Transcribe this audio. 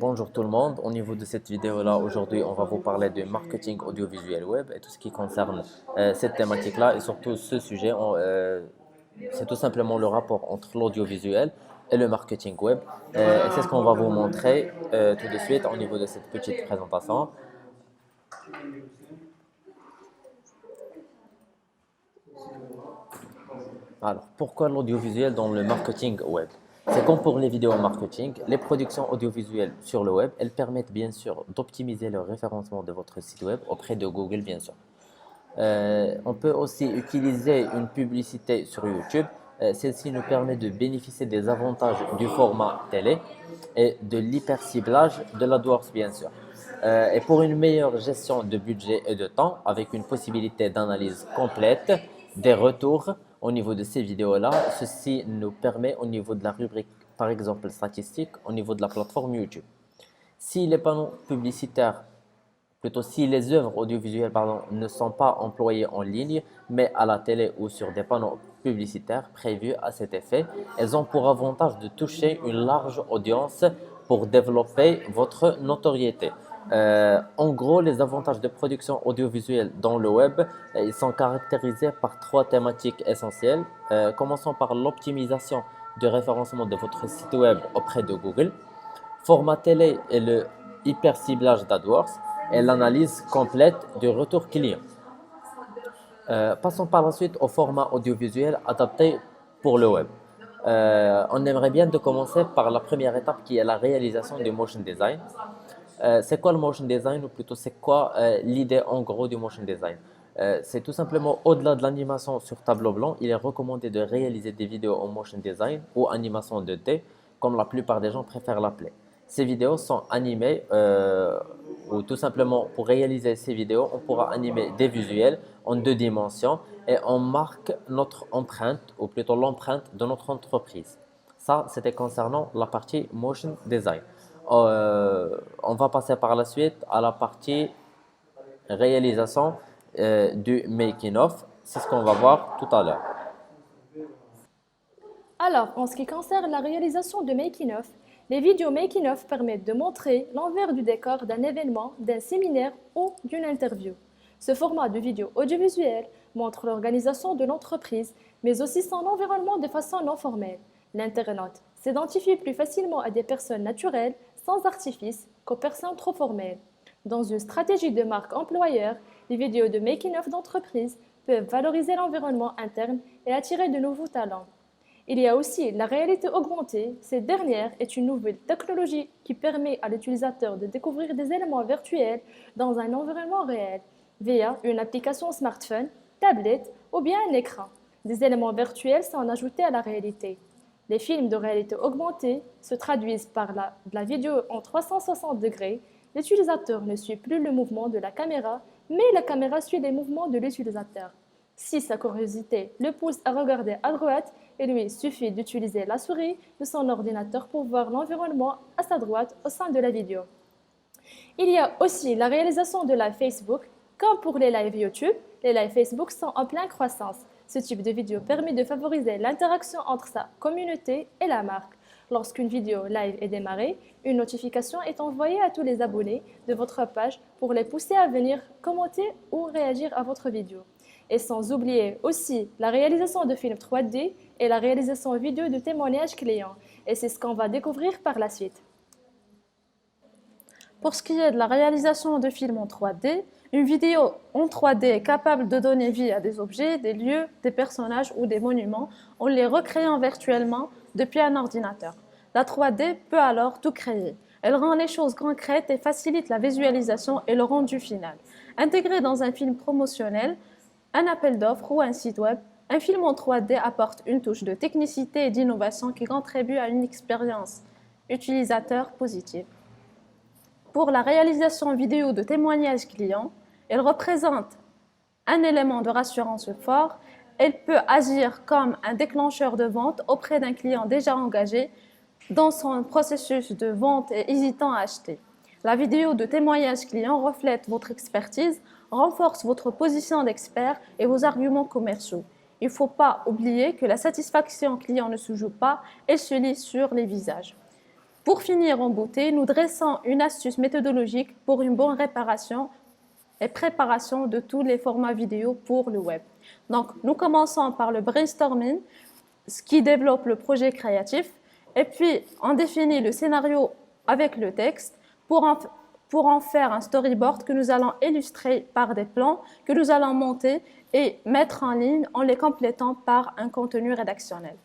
Bonjour tout le monde, au niveau de cette vidéo-là, aujourd'hui on va vous parler de marketing audiovisuel web et tout ce qui concerne cette thématique-là et surtout ce sujet, c'est tout simplement le rapport entre l'audiovisuel et le marketing web. Et c'est ce qu'on va vous montrer tout de suite au niveau de cette petite présentation. Alors, pourquoi l'audiovisuel dans le marketing web? C'est comme pour les vidéos marketing, les productions audiovisuelles sur le web, elles permettent bien sûr d'optimiser le référencement de votre site web auprès de Google, bien sûr. On peut aussi utiliser une publicité sur YouTube. Celle-ci nous permet de bénéficier des avantages du format télé et de l'hyperciblage de l'AdWords, bien sûr. Et pour une meilleure gestion de budget et de temps, avec une possibilité d'analyse complète des retours au niveau de ces vidéos-là, ceci nous permet au niveau de la rubrique, par exemple, statistique, au niveau de la plateforme YouTube. Si les panneaux publicitaires plutôt si les œuvres audiovisuelles ne sont pas employées en ligne, mais à la télé ou sur des panneaux publicitaires prévus à cet effet, elles ont pour avantage de toucher une large audience pour développer votre notoriété. En gros, les avantages de production audiovisuelle dans le web, ils sont caractérisés par trois thématiques essentielles. Commençons par l'optimisation du référencement de votre site web auprès de Google, format télé et le hyper ciblage d'AdWords et l'analyse complète du retour client. Passons par la suite au format audiovisuel adapté pour le web. On aimerait bien de commencer par la première étape qui est la réalisation du motion design. C'est quoi le motion design ou plutôt c'est quoi l'idée en gros du motion design? C'est tout simplement au-delà de l'animation sur tableau blanc, il est recommandé de réaliser des vidéos en motion design ou animation 2D comme la plupart des gens préfèrent l'appeler. Ces vidéos sont animées ou tout simplement pour réaliser ces vidéos, on pourra animer des visuels en deux dimensions et on marque notre empreinte ou plutôt l'empreinte de notre entreprise. Ça, c'était concernant la partie motion design. On va passer par la suite à la partie réalisation du making of. C'est ce qu'on va voir tout à l'heure. Alors, en ce qui concerne la réalisation de making-of, les vidéos making-of permettent de montrer l'envers du décor d'un événement, d'un séminaire ou d'une interview. Ce format de vidéo audiovisuelle montre l'organisation de l'entreprise, mais aussi son environnement de façon non formelle. L'internaute s'identifie plus facilement à des personnes naturelles, sans artifice, qu'aux personnes trop formelles. Dans une stratégie de marque employeur, les vidéos de making-of d'entreprise peuvent valoriser l'environnement interne et attirer de nouveaux talents. Il y a aussi la réalité augmentée. Cette dernière est une nouvelle technologie qui permet à l'utilisateur de découvrir des éléments virtuels dans un environnement réel via une application smartphone, tablette ou bien un écran. Des éléments virtuels sont ajoutés à la réalité. Les films de réalité augmentée se traduisent par la vidéo en 360 degrés. L'utilisateur ne suit plus le mouvement de la caméra, mais la caméra suit les mouvements de l'utilisateur. Si sa curiosité le pousse à regarder à droite, il lui suffit d'utiliser la souris de son ordinateur pour voir l'environnement à sa droite au sein de la vidéo. Il y a aussi la réalisation de live Facebook. Comme pour les lives YouTube, les lives Facebook sont en pleine croissance. Ce type de vidéo permet de favoriser l'interaction entre sa communauté et la marque. Lorsqu'une vidéo live est démarrée, une notification est envoyée à tous les abonnés de votre page pour les pousser à venir commenter ou réagir à votre vidéo. Et sans oublier aussi la réalisation de films 3D et la réalisation vidéo de témoignages clients. Et c'est ce qu'on va découvrir par la suite. Pour ce qui est de la réalisation de films en 3D, une vidéo en 3D est capable de donner vie à des objets, des lieux, des personnages ou des monuments en les recréant virtuellement depuis un ordinateur. La 3D peut alors tout créer. Elle rend les choses concrètes et facilite la visualisation et le rendu final. Intégré dans un film promotionnel, un appel d'offres ou un site web, un film en 3D apporte une touche de technicité et d'innovation qui contribue à une expérience utilisateur positive. Pour la réalisation vidéo de témoignages clients, elle représente un élément de rassurance fort. Elle peut agir comme un déclencheur de vente auprès d'un client déjà engagé dans son processus de vente et hésitant à acheter. La vidéo de témoignage client reflète votre expertise, renforce votre position d'expert et vos arguments commerciaux. Il ne faut pas oublier que la satisfaction client ne se joue pas, elle se lit sur les visages. Pour finir en beauté, nous dressons une astuce méthodologique pour une bonne réparation et préparation de tous les formats vidéo pour le web. Donc, nous commençons par le brainstorming, ce qui développe le projet créatif, et puis on définit le scénario avec le texte pour en faire un storyboard que nous allons illustrer par des plans que nous allons monter et mettre en ligne en les complétant par un contenu rédactionnel.